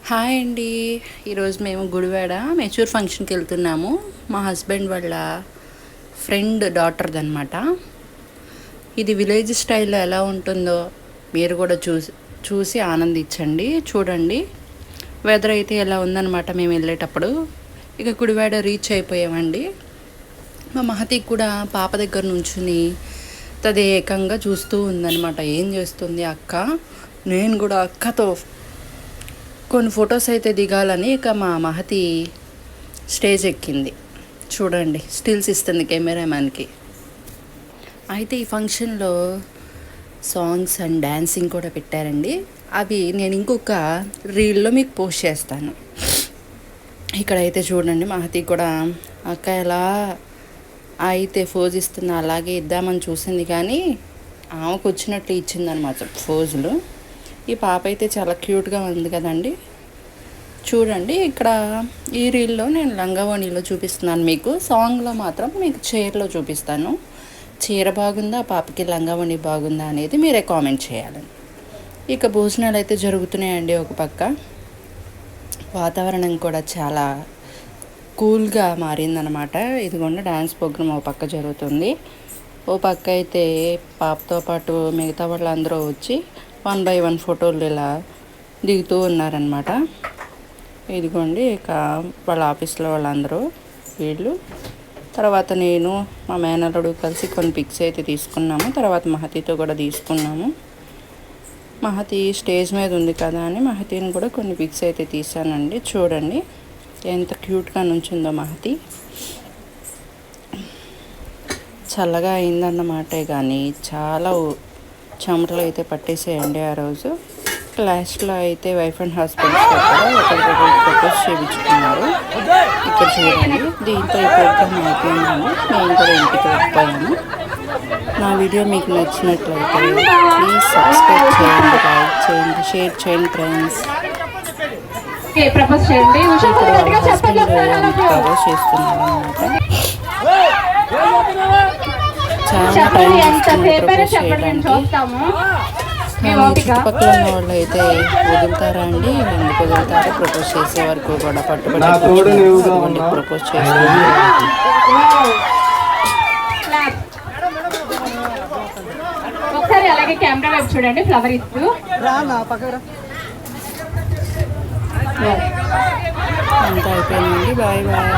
Hi అండి. ఈరోజు మేము గుడివాడ మెచ్యూర్ ఫంక్షన్కి వెళ్తున్నాము. మా హస్బెండ్ వాళ్ళ ఫ్రెండ్ డాటర్ది అనమాట. ఇది విలేజ్ స్టైల్లో ఎలా ఉంటుందో మీరు కూడా చూసి ఆనందించండి. చూడండి వెదర్ అయితే ఎలా ఉందన్నమాట మేము వెళ్ళేటప్పుడు. ఇక గుడివాడ రీచ్ అయిపోయామండి. మా మహతికి కూడా పాప దగ్గర నుంచుని తదేకంగా చూస్తూ ఉందన్నమాట. ఏం చేస్తుంది అక్క, నేను కూడా అక్కతో కొన్ని ఫొటోస్ అయితే దిగాలని ఇక మా మహతి స్టేజ్ ఎక్కింది. చూడండి స్టిల్స్ ఇస్తుంది కెమెరామ్యాన్కి. అయితే ఈ ఫంక్షన్లో సాంగ్స్ అండ్ డ్యాన్సింగ్ కూడా పెట్టారండి. అవి నేను ఇంకొక రీల్లో మీకు పోస్ట్ చేస్తాను. ఇక్కడైతే చూడండి మహతి కూడా అక్క ఎలా అయితే ఫోజ్ ఇస్తుందో అలాగే ఇద్దామని చూసింది, కానీ ఆమెకు వచ్చినట్లు ఇచ్చిందనమాట ఫోజులు. ఈ పాప అయితే చాలా క్యూట్గా ఉంది కదండి. చూడండి ఇక్కడ ఈ రీల్లో నేను లంగావోణిలో చూపిస్తున్నాను మీకు. సాంగ్లో మాత్రం మీకు చీరలో చూపిస్తాను. చీర బాగుందా, పాపకి లంగావోణి బాగుందా అనేది మీరే కామెంట్ చేయాలని. ఇక భోజనాలు అయితే జరుగుతున్నాయండి. ఒక పక్క వాతావరణం కూడా చాలా కూల్గా మారిందనమాట. ఇదిగోండి డ్యాన్స్ ప్రోగ్రామ్ ఒక పక్క జరుగుతుంది. ఓ పక్క అయితే పాపతో పాటు మిగతా వాళ్ళందరూ వచ్చి 1 by 1 ఫోటోలు ఇలా దిగుతూ ఉన్నారనమాట. ఇదిగోండి ఇక వాళ్ళ ఆఫీస్లో వాళ్ళందరూ వీళ్ళు. తర్వాత నేను మా మేనల్లుడు కలిసి కొన్ని పిక్స్ అయితే తీసుకున్నాము. తర్వాత మహతితో కూడా తీసుకున్నాము. మహతి స్టేజ్ మీద ఉంది కదా అని మహతిని కూడా కొన్ని పిక్స్ అయితే తీసానండి. చూడండి ఎంత క్యూట్గా నుంచిందో మహతి. చల్లగా అయిందన్నమాటే కానీ చాలా చెమటలు అయితే పట్టేసేయండి ఆ రోజు. లాస్ట్లో అయితే వైఫ్ అండ్ హస్బెండ్స్ కూడా ఒకరికొకరు ప్రపోజ్ చేయించుకున్నారు. ఇక్కడ చూడండి దీంతో ఈ ప్రోగ్రామ్ అయిపోయిందండి. మేము కూడా ఇంటికి వెళ్ళిపోయాము. నా వీడియో మీకు నచ్చినట్లయితే ప్లీజ్ సబ్స్క్రైబ్ చేయండి, లైక్ చేయండి, షేర్ చేయండి ఫ్రెండ్స్. ఇప్పుడు హస్బెండ్ ప్రపోజ్ చేస్తున్నారు అనమాట. చాలా టైం తీసుకుని ప్రపోజ్ చేయడానికి. చుట్టుపక్కల ఉన్న వాళ్ళు అయితే వదులుతారా అండి, ఎందుకు వదులుతారో ప్రపోజ్ చేసే వరకు కూడా పట్టుబడి ప్రపోజ్ చేస్తున్నారు. ఒకసారి అలాగే కెమెరా వైపు చూడండి, ఫ్లవర్ ఇస్తూ. అంతా అయిపోయిందండి. Bye bye.